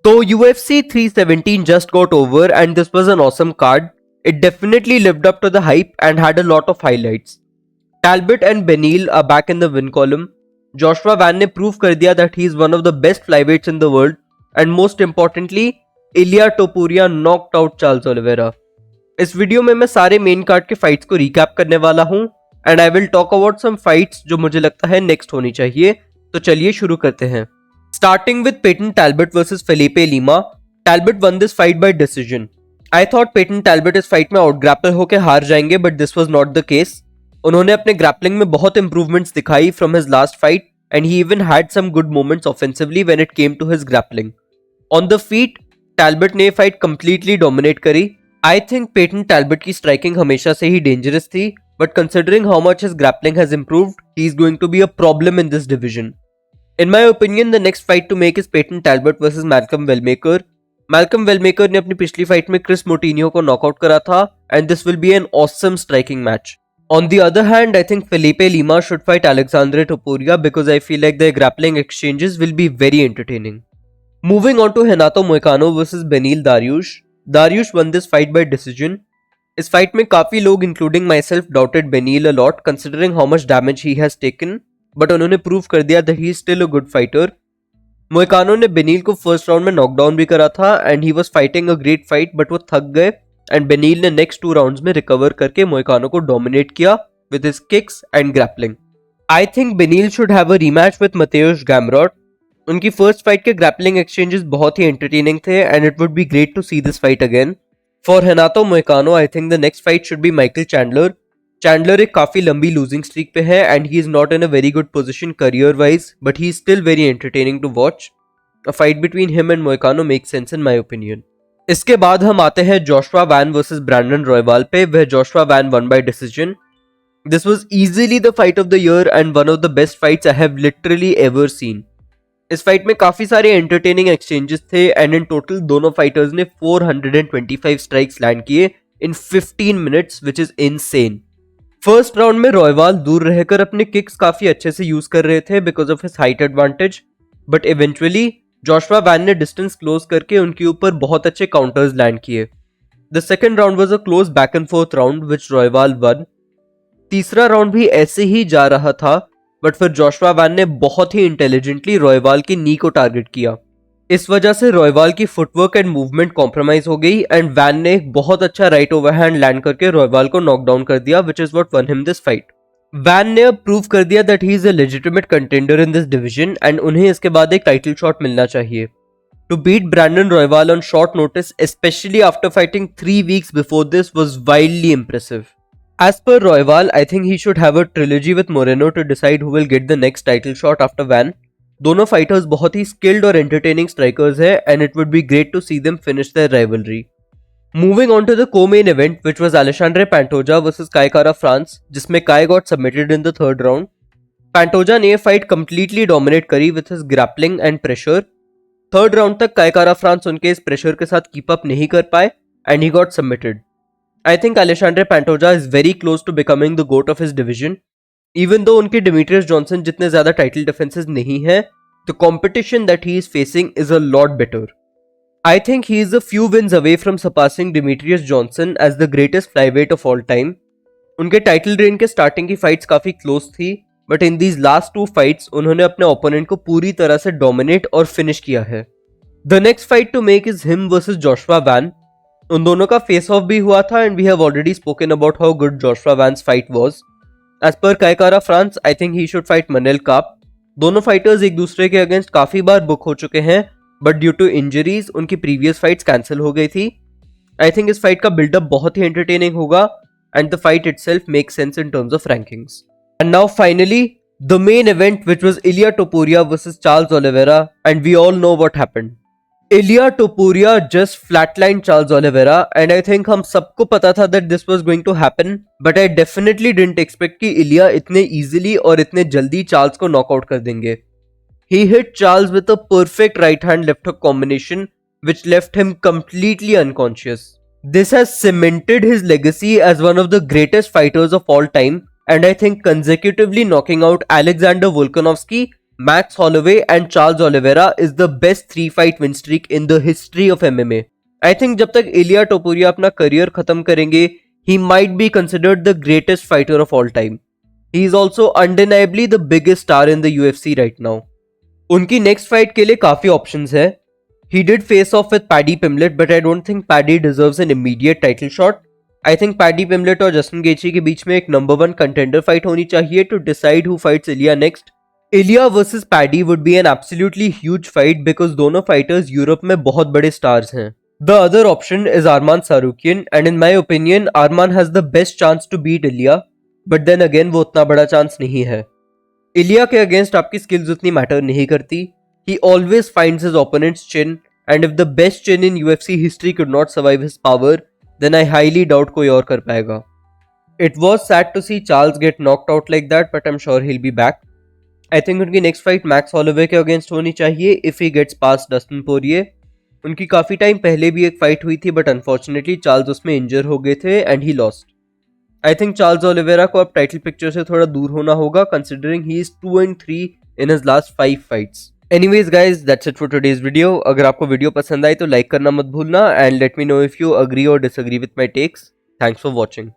So UFC 317 just got over and this was an awesome card. It definitely lived up to the hype and had a lot of highlights. Talbot and Beneil are back in the win column. Joshua Van ने prove कर दिया that he is one of the best flyweights in the world and most importantly, Ilia Topuria knocked out Charles Oliveira. इस video में मैं सारे main card के fights को recap करने वाला हूं and I will talk about some fights जो मुझे लगता है नेक्स्ट होनी चाहिए. तो चलिए शुरू करते हैं. Starting with Peyton Talbot versus Felipe Lima, Talbot won this fight by decision. I thought Peyton Talbot इस फाइट में आउट ग्रैपल होकर हार जाएंगे but this was not the case. उन्होंने अपने ग्रैपलिंग में बहुत इंप्रूवमेंट्स दिखाई from his last fight and he even had some good moments offensively when it came to his grappling. On the feet Talbot ने fight completely dominate करी. I think Peyton Talbot की striking हमेशा से ही dangerous थी but considering how much his grappling has improved, he is going to be a problem in this division. In my opinion, the next fight to make is Peyton Talbot versus Malcolm Wellmaker. Malcolm Wellmaker ने अपनी पिछली fight में Chris मोटिनियो को knockout करा था and this will be an awesome striking match. On the other hand, I think Felipe Lima should fight Alexandre Topuria because I feel like their grappling exchanges will be very entertaining. Moving on to Renato Moicano versus Beneil Dariush. Dariush won this fight by decision. इस fight में काफी लोग including myself doubted Beneil a lot considering how much damage he has taken. But उन्होंने prove कर दिया that he is still a good fighter. मोइकानो ने बेनील को first round में नॉकडाउन भी करा था and he was fighting a great fight but वो थक गए एंड बेनील ने नेक्स्ट 2 राउंड्स में रिकवर करके मोइकानो को डोमिनेट किया with his kicks and grappling. I think Beneil should have a rematch with Mateus Gamrot. उनकी फर्स्ट फाइट के ग्रैपलिंग एक्सचेंजेस बहुत ही एंटरटेनिंग थे and it would be great to see this fight again. For Renato Moicano I think the next fight should be Michael Chandler. Chandler एक काफी लंबी losing streak पे है and he is not in a very good position career wise but he is still very entertaining to watch. A fight between him and Moicano make sense in my opinion. इसके बाद हम आते हैं Joshua Van versus Brandon Royval पे where Joshua Van won by decision. This was easily the fight of the year and one of the best fights I have literally ever seen. इस fight में काफी सारे entertaining exchanges थे and in total दोनों fighters ने 425 strikes land किए इन 15 minutes which is insane. First round में रॉयवाल दूर रहकर अपने किक्स काफी अच्छे से यूज कर रहे थे because of his height advantage but eventually Joshua Van ने डिस्टेंस क्लोज करके उनके ऊपर बहुत अच्छे काउंटर्स लैंड किए. The second round was a close back and forth round which Royval won. तीसरा राउंड भी ऐसे ही जा रहा था बट फिर जोशुआ वैन ने बहुत ही इंटेलिजेंटली रॉयवाल की नी को टारगेट किया. इस वजह से रॉयवाल की फुटवर्क एंड मूवमेंट कॉम्प्रोमाइज हो गई एंड वैन ने एक बहुत अच्छा राइट ओवरहैंड लैंड करके रॉयवाल को नॉकडाउन कर दिया which is what won him this fight. Van ने अब प्रूव कर दिया that he is a legitimate contender in this division and उन्हें इसके बाद एक टाइटल शॉट मिलना चाहिए. To beat Brandon Royval on short notice specially after fighting 3 weeks before this was wildly impressive. As per Royval, I think he should have a trilogy with Moreno to decide who will get the next title shot after Van. दोनों fighters बहुत ही skilled और entertaining strikers है and it would be great to see them finish their rivalry. Moving on to the co-main event which was Alexandre Pantoja versus Kai Kara France जिसमें Kai got submitted in the third round. Pantoja ने ये fight completely dominate करी with his grappling and pressure. Third round तक Kai Kara France उनके इस pressure के साथ keep up नहीं कर पाए and he got submitted. I think Alexandre Pantoja is very close to becoming the GOAT of his division. Even though उनके Demetrius Johnson जितने ज्यादा टाइटल डिफेंसेस नहीं है, the competition that he is facing is a lot better. I think he is a few wins away from surpassing Demetrius Johnson as the greatest flyweight of all time. उनके title reign के starting की fights काफी close थी, but in these last 2 fights उन्होंने अपने opponent को पूरी तरह से डोमिनेट और फिनिश किया है. The next fight to make is him versus Joshua Van. उन दोनों का फेस ऑफ भी हुआ था and we have already spoken about how good Joshua Van's fight was. As per Kai Kara France I think he should fight Manel Kape. दोनों fighters एक दूसरे के अगेंस्ट काफी बार बुक हो चुके हैं बट ड्यू टू इंजरीज उनकी previous fights cancel हो गई थी. आई थिंक इस फाइट का बिल्डअप बहुत ही एंटरटेनिंग होगा and the fight itself makes sense in terms of rankings. And now finally the main event which was Ilia Topuria versus Charles Oliveira and we all know what happened. Ilia Topuria just flatlined Charles Oliveira and I think हम सबको पता था that this was going to happen but I definitely didn't expect कि Ilia इतने easily और इतने जल्दी Charles को knockout कर देंगे. He hit Charles with a perfect right hand left hook combination which left him completely unconscious. This has cemented his legacy as one of the greatest fighters of all time and I think consecutively knocking out Alexander Volkanovski Max Holloway and Charles Oliveira is the best 3-fight win streak in the history of MMA. I think जब तक इलिया टोपुरिया अपना career खत्म करेंगे, he might be considered the greatest fighter of all time. He is also undeniably the biggest star in the UFC right now. उनकी next fight के लिए काफी options है. He did face off with Paddy Pimblett, but I don't think Paddy deserves an immediate title shot. I think Paddy Pimblett और Justin गेची के बीच में एक number 1 contender fight होनी चाहिए to decide who fights Ilya next. Ilya versus Paddy would be an absolutely huge fight because दोनों fighters Europe में बहुत बड़े stars हैं. The other option is Arman Tsarukyan, and in my opinion, Arman has the best chance to beat Ilya, but then again वो उतना बड़ा chance नहीं है. इलिया के अगेंस्ट आपकी स्किल्स उतनी मैटर नहीं करती. He always finds his opponent's chin, and if the best chin in UFC history could not survive his power, then I highly doubt कोई और कर पाएगा. It was sad to see Charles get knocked out like that, but I'm sure he'll be back. I think उनकी next fight max Holloway के against होनी चाहिए if he gets past Dustin Poirier. उनकी काफी टाइम पहले भी एक fight हुई थी, बट अनफॉर्चुनेटली चार्ल्स उसमें इंजर हो गए थे and he lost. I think Charles Oliveira को अब टाइटल पिक्चर से थोड़ा दूर होना होगा, considering he is 2-3 in his last 5 fights. Anyways guys, that's it for today's video. अगर आपको वीडियो पसंद आई तो लाइक करना मत भूलना, and let me know if you agree or disagree with my takes. Thanks for watching.